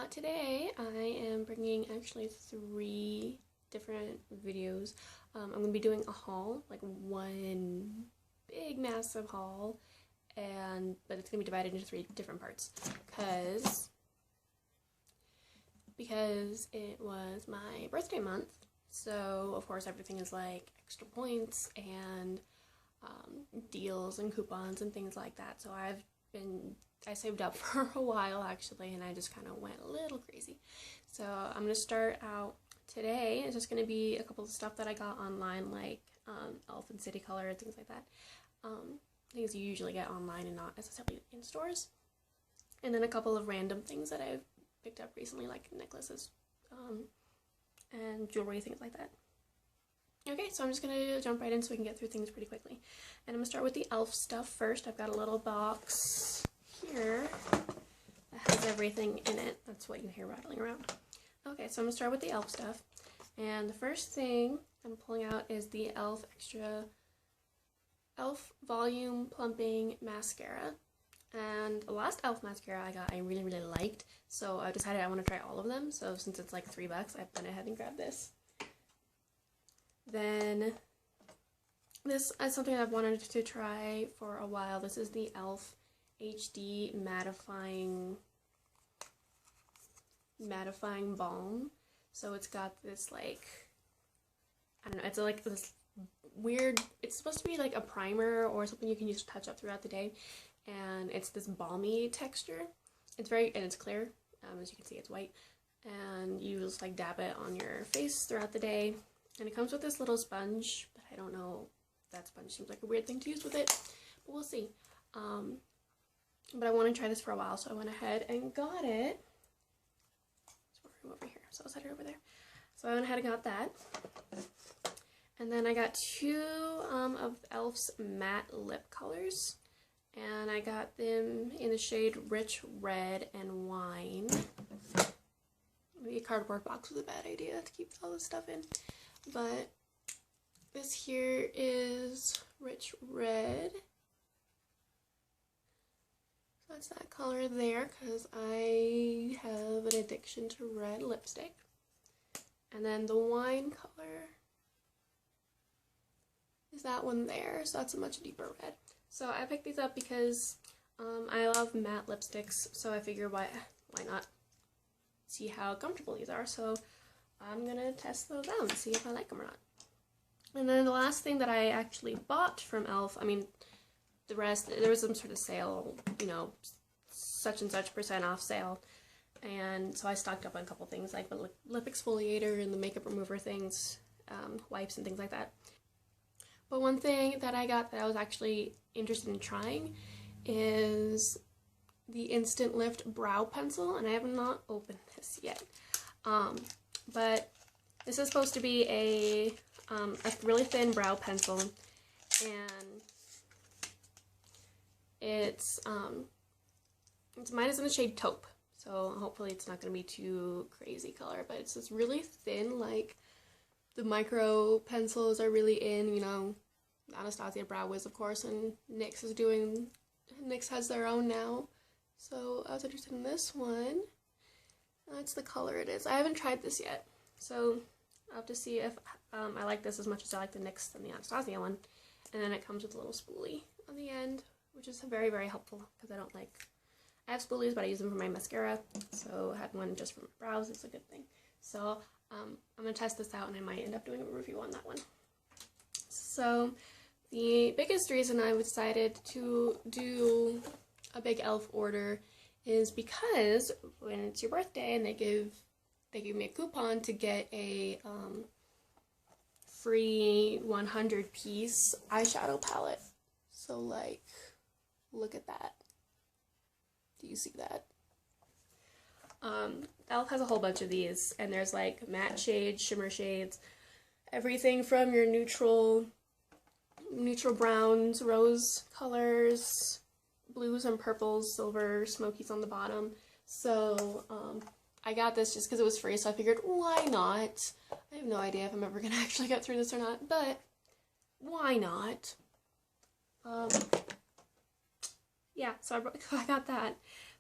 Today I am bringing actually 3 different videos. I'm going to be doing a haul, like one big massive haul, but it's going to be divided into 3 different parts because it was my birthday month, so of course everything is like extra points and deals and coupons and things like that. So I saved up for a while actually, and I just kind of went a little crazy. So I'm going to start out today. It's just going to be a couple of stuff that I got online, like e.l.f. and City Color and things like that. Things you usually get online and not necessarily in stores. And then a couple of random things that I've picked up recently, like necklaces and jewelry, things like that. Okay, so I'm just going to jump right in so we can get through things pretty quickly. And I'm going to start with the e.l.f. stuff first. I've got a little box here that has everything in it. That's what you hear rattling around. Okay, so I'm going to start with the e.l.f. stuff. And the first thing I'm pulling out is the e.l.f. Extra e.l.f. Volume Plumping Mascara. And the last e.l.f. mascara I got I really liked, so I decided I want to try all of them. So since it's like $3, I went ahead and grabbed this. Then this is something I've wanted to try for a while. This is the e.l.f. HD mattifying balm. So it's got this, like, I don't know, it's like this weird, it's supposed to be like a primer or something you can use to touch up throughout the day, and it's this balmy texture. It's it's clear, as you can see it's white, and you just like dab it on your face throughout the day. And it comes with this little sponge, but I don't know, that sponge seems like a weird thing to use with it, but we'll see. But I want to try this for a while, so I went ahead and got it. It's over here, so I'll set it over there. So I went ahead and got that. And then I got 2 of e.l.f.'s matte lip colors. And I got them in the shade Rich Red and Wine. Maybe a cardboard box was a bad idea to keep all this stuff in. But this here is Rich Red. That's that color there because I have an addiction to red lipstick. And then the wine color is that one there, so that's a much deeper red. So I picked these up because I love matte lipsticks, so I figured why not see how comfortable these are. So I'm gonna test those out and see if I like them or not. And then the last thing that I actually bought from e.l.f., I mean, the rest, there was some sort of sale, you know, such and such % off sale, and so I stocked up on a couple things like the lip exfoliator and the makeup remover things, wipes and things like that. But one thing that I got that I was actually interested in trying is the Instant Lift Brow Pencil, and I have not opened this yet. But this is supposed to be a really thin brow pencil, and mine is in the shade Taupe, so hopefully it's not going to be too crazy color, but it's this really thin, like, the micro pencils are really in, you know, Anastasia Brow Wiz, of course, and NYX has their own now, so I was interested in this one. That's the color it is. I haven't tried this yet, so I'll have to see if I like this as much as I like the NYX and the Anastasia one. And then it comes with a little spoolie on the end, which is very helpful, because I have spoolies, but I use them for my mascara, so I had one just for my brows. It's a good thing. So I'm going to test this out, and I might end up doing a review on that one. So the biggest reason I decided to do a big e.l.f. order is because when it's your birthday and they give me a coupon to get a free 100-piece eyeshadow palette. So, like, look at that. Do you see that? e.l.f. has a whole bunch of these, and there's like matte shades, shimmer shades, everything from your neutral browns, rose colors, blues and purples, silver, smokies on the bottom. So I got this just because it was free, so I figured, why not? I have no idea if I'm ever going to actually get through this or not, but why not? Yeah, so I got that.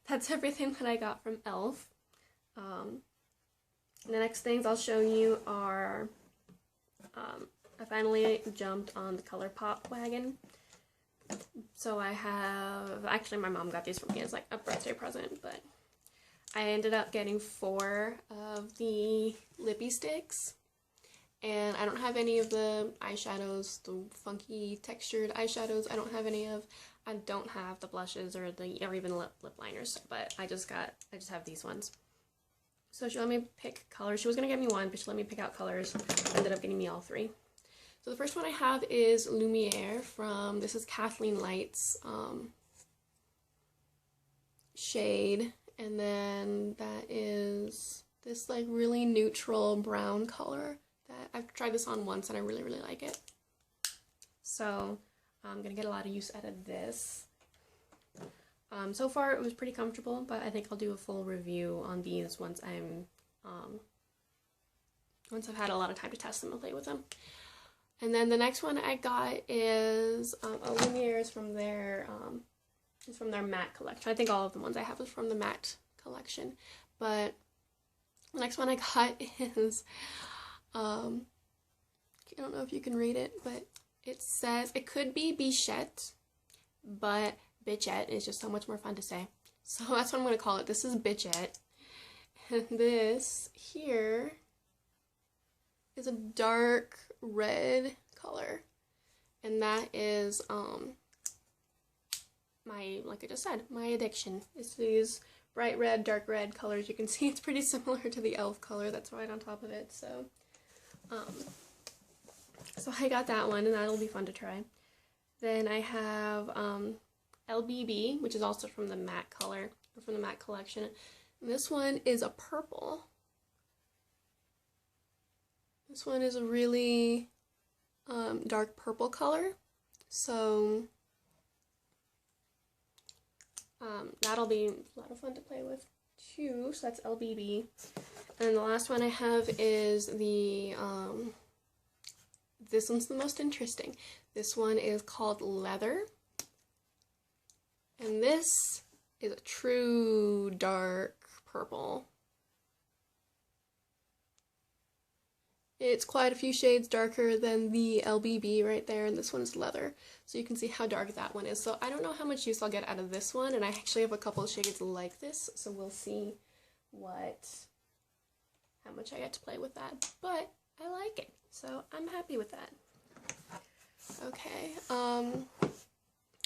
That's everything that I got from e.l.f. The next things I'll show you are, I finally jumped on the ColourPop wagon. So I have, actually my mom got these for me as like a birthday present, but I ended up getting 4 of the lippy sticks. And I don't have any of the eyeshadows, the funky textured eyeshadows. I don't have any of. I don't have the blushes or even lip liners, but I just have these ones. So she let me pick colors. She was gonna get me one, but she let me pick out colors. Ended up getting me all 3. So the first one I have is Lumiere from, this is Kathleen Light's shade, and then that is this like really neutral brown color that I've tried this on once and I really, really like it. So I'm gonna get a lot of use out of this. So far it was pretty comfortable, but I think I'll do a full review on these once I've had a lot of time to test them and play with them. And then the next one I got is a Lumiere's from their matte collection. I think all of the ones I have is from the matte collection. But the next one I got is I don't know if you can read it, but it says, it could be Bichette, but Bitchette is just so much more fun to say. So that's what I'm going to call it. This is Bitchette. And this here is a dark red color. And that is, like I just said, my addiction. It's these bright red, dark red colors. You can see it's pretty similar to the e.l.f. color that's right on top of it. So, so I got that one, and that'll be fun to try. Then I have LBB, which is also from the matte color, or from the matte collection. And this one is a purple. This one is a really dark purple color. So that'll be a lot of fun to play with too. So that's LBB. And the last one I have is the, this one's the most interesting. This one is called Leather. And this is a true dark purple. It's quite a few shades darker than the LBB right there, and this one is Leather. So you can see how dark that one is. So I don't know how much use I'll get out of this one, and I actually have a couple of shades like this, so we'll see how much I get to play with that. But I like it, so I'm happy with that. Okay,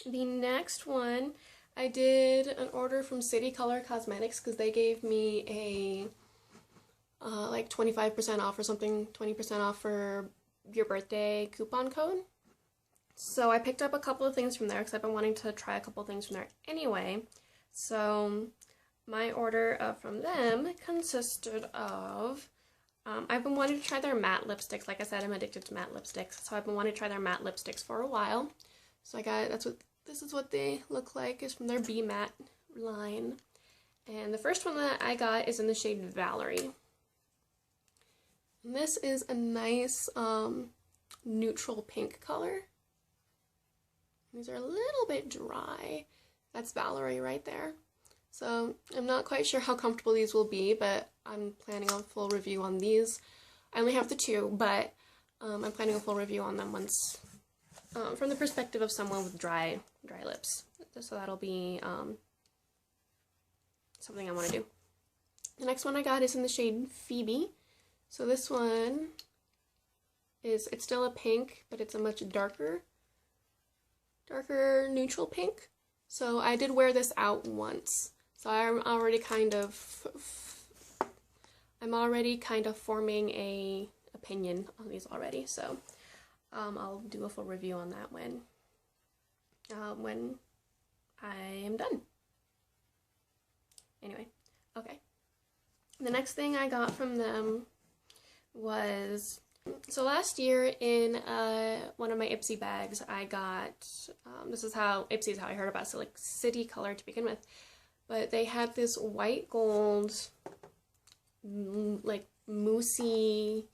the next one, I did an order from City Color Cosmetics because they gave me a like 25% off or something, 20% off for your birthday coupon code. So I picked up a couple of things from there because I've been wanting to try a couple of things from there anyway. So my order from them consisted of, I've been wanting to try their matte lipsticks. Like I said, I'm addicted to matte lipsticks, so I've been wanting to try their matte lipsticks for a while. So I got, this is what they look like. It's from their Be Matte line. And the first one that I got is in the shade Valerie. And this is a nice neutral pink color. These are a little bit dry. That's Valerie right there. So I'm not quite sure how comfortable these will be, but I'm planning on a full review on these. I only have the 2, but I'm planning a full review on them once, from the perspective of someone with dry lips. So that'll be something I want to do. The next one I got is in the shade Phoebe. So this one is, it's still a pink, but it's a much darker neutral pink. So I did wear this out once. So I'm already kind of forming a opinion on these already. So I'll do a full review on that when I am done. Anyway, okay. The next thing I got from them was, so last year in one of my Ipsy bags I got, this is how, Ipsy is how I heard about City Color to begin with, but they had this white gold, like moussey,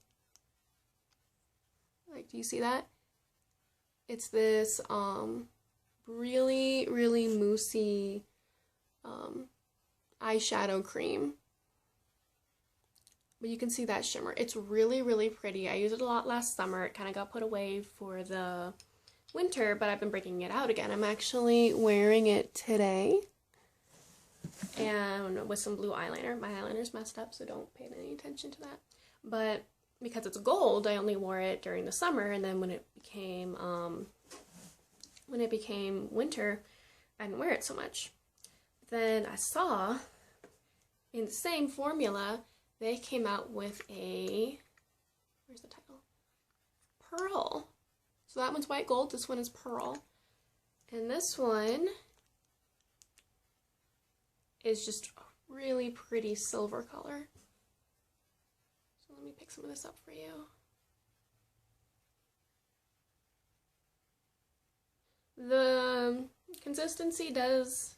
like, do you see that? It's this really, really moussey eyeshadow cream. but you can see that shimmer. It's really, really pretty. I used it a lot last summer. It kind of got put away for the winter, but I've been breaking it out again. I'm actually wearing it today, and with some blue eyeliner. My eyeliner's messed up, so don't pay any attention to that. But because it's gold, I only wore it during the summer, and then when it became winter, I didn't wear it so much. Then I saw in the same formula, they came out with a, where's the title? Pearl. So that one's white gold, this one is pearl. And this one is just a really pretty silver color. So let me pick some of this up for you. The consistency does,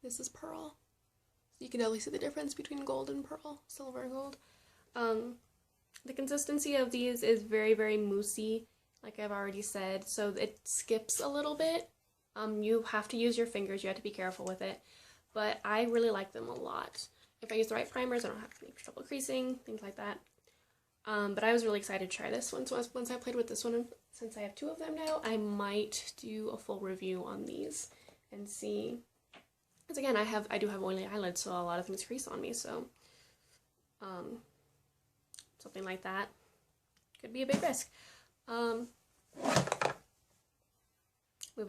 this is pearl. So you can definitely see the difference between gold and pearl, silver and gold. The consistency of these is very, very moussey, like I've already said, so it skips a little bit. You have to use your fingers, you have to be careful with it, but I really like them a lot. If I use the right primers, I don't have any trouble creasing, things like that. But I was really excited to try this one, so once I played with this one, since I have 2 of them now, I might do a full review on these and see. Because again, I do have oily eyelids, so a lot of things crease on me, so something like that could be a big risk. Moving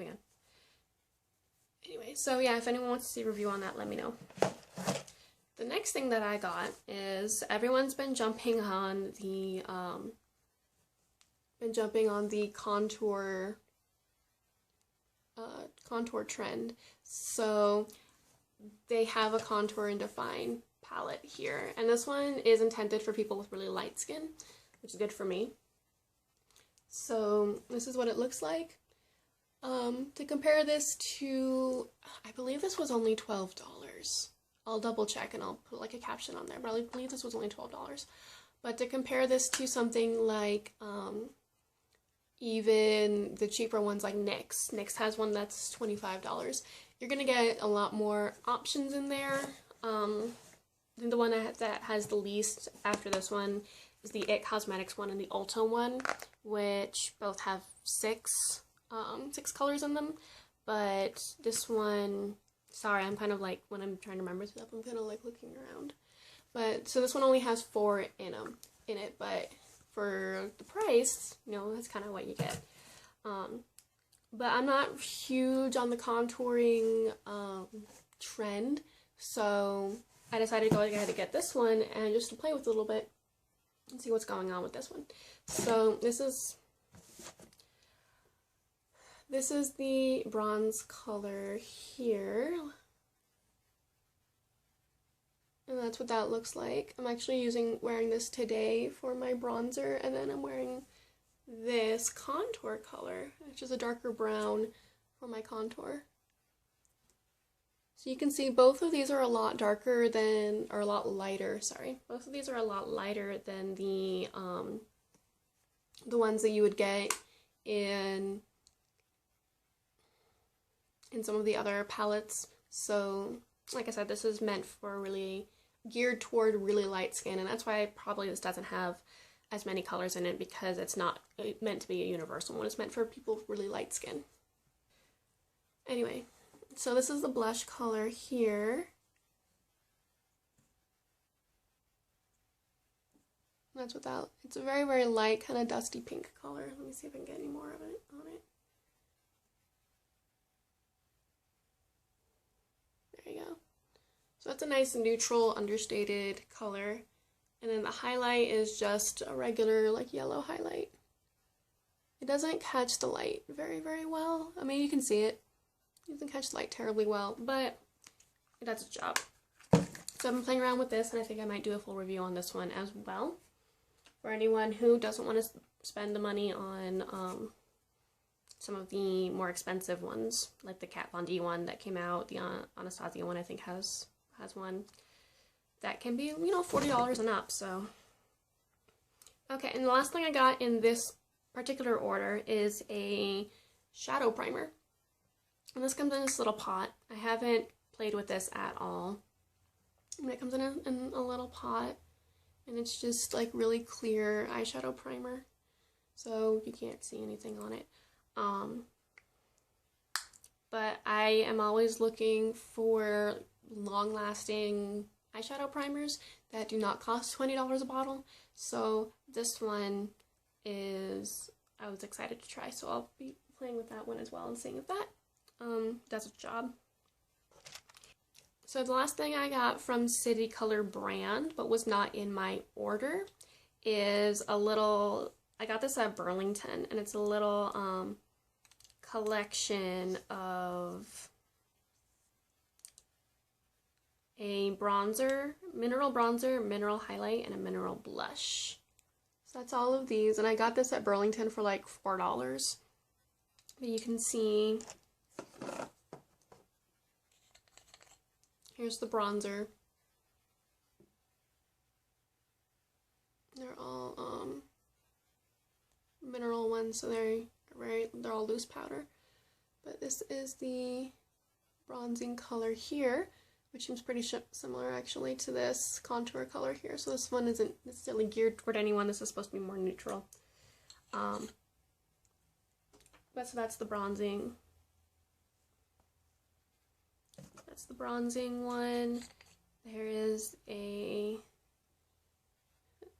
on. Anyway, so yeah, if anyone wants to see a review on that, let me know. The next thing that I got is everyone's been jumping on the contour trend. So they have a contour and define palette here, and this one is intended for people with really light skin, which is good for me. So this is what it looks like. To compare this to, I believe this was only $12. I'll double check and I'll put like a caption on there, but I believe this was only $12. But to compare this to something like even the cheaper ones like NYX. NYX has one that's $25. You're gonna get a lot more options in there. I think the one that has the least after this one is the IT Cosmetics one and the Ulta one, which both have six colors in them. But this one, sorry, I'm kind of like, when I'm trying to remember stuff, I'm kind of like looking around. But, so this one only has 4 in it, but for the price, you know, that's kind of what you get. But I'm not huge on the contouring trend, so I decided to go ahead and get this one and just to play with it a little bit and see what's going on with this one. So this is the bronze color here. And that's what that looks like. I'm actually wearing this today for my bronzer, and then I'm wearing this contour color, which is a darker brown for my contour. So you can see both of these are a lot darker than, or a lot lighter, sorry. Both of these are a lot lighter than the ones that you would get in some of the other palettes. So, like I said, this is meant for really geared toward really light skin, and that's why probably this doesn't have as many colors in it, because it's not meant to be a universal one. It's meant for people with really light skin. Anyway, so this is the blush color here. That's what that, it's a very, very light, kind of dusty pink color. Let me see if I can get any more of it on it. There you go. So it's a nice neutral, understated color. And then the highlight is just a regular, like, yellow highlight. It doesn't catch the light very, very well. I mean, you can see it. It doesn't catch the light terribly well, but it does its job. So I've been playing around with this, and I think I might do a full review on this one as well. For anyone who doesn't want to spend the money on some of the more expensive ones, like the Kat Von D one that came out, the Anastasia one I think has one. That can be, you know, $40 and up, so. Okay, and the last thing I got in this particular order is a shadow primer. And this comes in this little pot. I haven't played with this at all. And it comes in a little pot, and it's just like really clear eyeshadow primer, so you can't see anything on it. But I am always looking for long-lasting eyeshadow primers that do not cost $20 a bottle. So this one is, I was excited to try, so I'll be playing with that one as well and seeing if that does its job. So the last thing I got from City Color brand, but was not in my order, is a little, I got this at Burlington, and it's a little collection of a bronzer, mineral highlight, and a mineral blush. So that's all of these, and I got this at Burlington for like $4. But you can see, here's the bronzer. They're all mineral ones, so they're all loose powder. But this is the bronzing color here, which seems pretty similar actually to this contour color here. So this one isn't necessarily geared toward anyone. This is supposed to be more neutral. But so that's the bronzing. That's the bronzing one. There is a,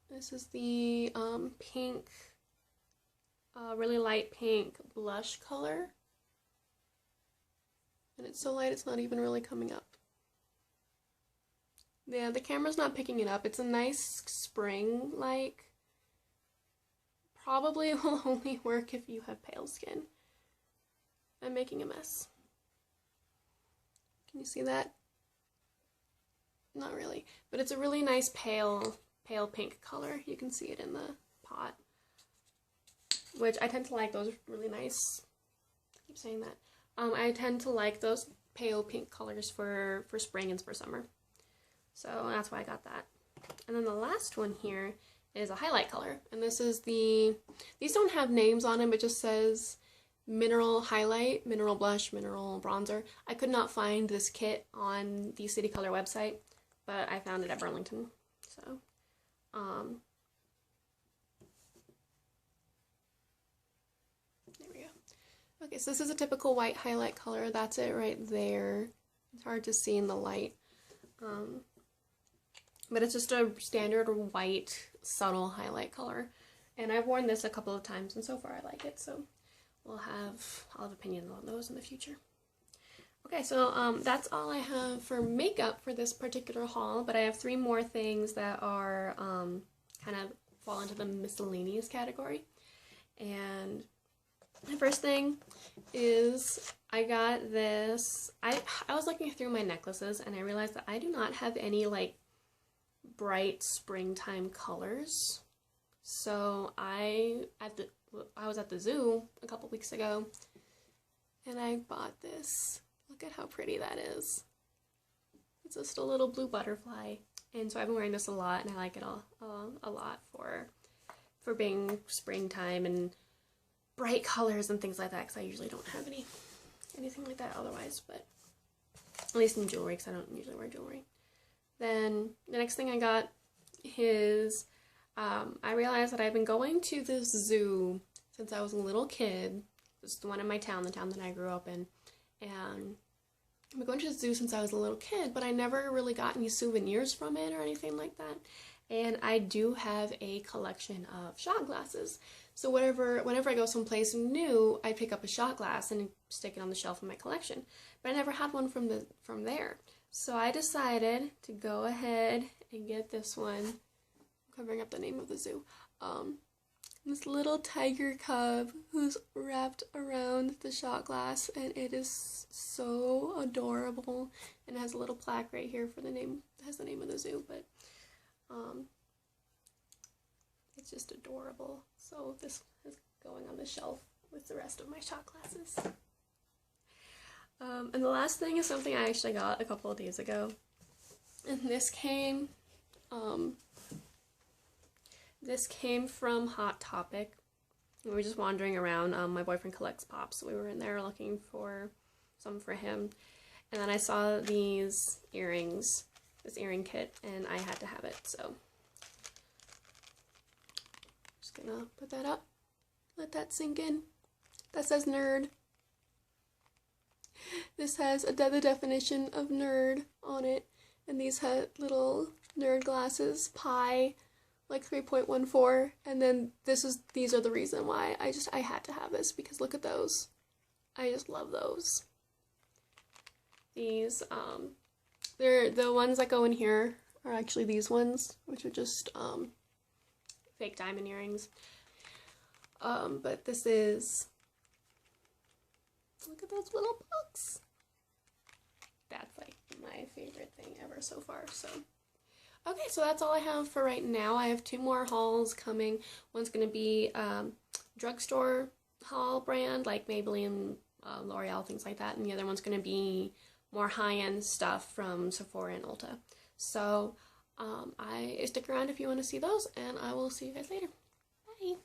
this is the pink, really light pink blush color. And it's so light it's not even really coming up. Yeah, the camera's not picking it up. It's a nice spring-like. Probably will only work if you have pale skin. I'm making a mess. Can you see that? Not really. But it's a really nice pale pink color. You can see it in the pot. Which I tend to like those really nice. I keep saying that. I tend to like those pale pink colors for spring and for summer. So that's why I got that. And then the last one here is a highlight color. And this is these don't have names on them, it just says mineral highlight, mineral blush, mineral bronzer. I could not find this kit on the City Color website, but I found it at Burlington. So, there we go. Okay, so this is a typical white highlight color. That's it right there. It's hard to see in the light. But it's just a standard white, subtle highlight color. And I've worn this a couple of times, and so far I like it, so I'll have opinions on those in the future. Okay, so that's all I have for makeup for this particular haul, but I have 3 more things that are kind of fall into the miscellaneous category. And the first thing is I got this, I was looking through my necklaces and I realized that I do not have any like bright springtime colors. So I was at the zoo a couple weeks ago and I bought this. Look at how pretty that is. It's just a little blue butterfly, and so I've been wearing this a lot and I like it a lot for being springtime and bright colors and things like that, because I usually don't have anything like that otherwise, but at least in jewelry, because I don't usually wear jewelry. Then the next thing I got is I realized that I've been going to this zoo since I was a little kid. It's the one in my town, the town that I grew up in, and I've been going to the zoo since I was a little kid, but I never really got any souvenirs from it or anything like that. And I do have a collection of shot glasses. So whenever I go someplace new, I pick up a shot glass and stick it on the shelf in my collection. But I never had one from there. So I decided to go ahead and get this one. I'm covering up the name of the zoo. This little tiger cub who's wrapped around the shot glass, and it is so adorable. And it has a little plaque right here for the name. It has the name of the zoo, but it's just adorable. So this is going on the shelf with the rest of my shot glasses. And the last thing is something I actually got a couple of days ago, and this came from Hot Topic. We were just wandering around. My boyfriend collects pops, so we were in there looking for some for him, and then I saw these earrings. this earring kit, and I had to have it, so just gonna put that up, let that sink in. That says nerd. This has the definition of nerd on it, and these had little nerd glasses, pi, like 3.14, and then these are the reason why I had to have this, because look at those. I just love those. These, they're the ones that go in here are actually these ones, which are just, fake diamond earrings. But this is, look at those little pucks. That's like my favorite thing ever so far, so. Okay, so that's all I have for right now. I have 2 more hauls coming. One's going to be drugstore haul brand, like Maybelline, L'Oreal, things like that. And the other one's going to be more high-end stuff from Sephora and Ulta. So stick around if you want to see those, and I will see you guys later. Bye!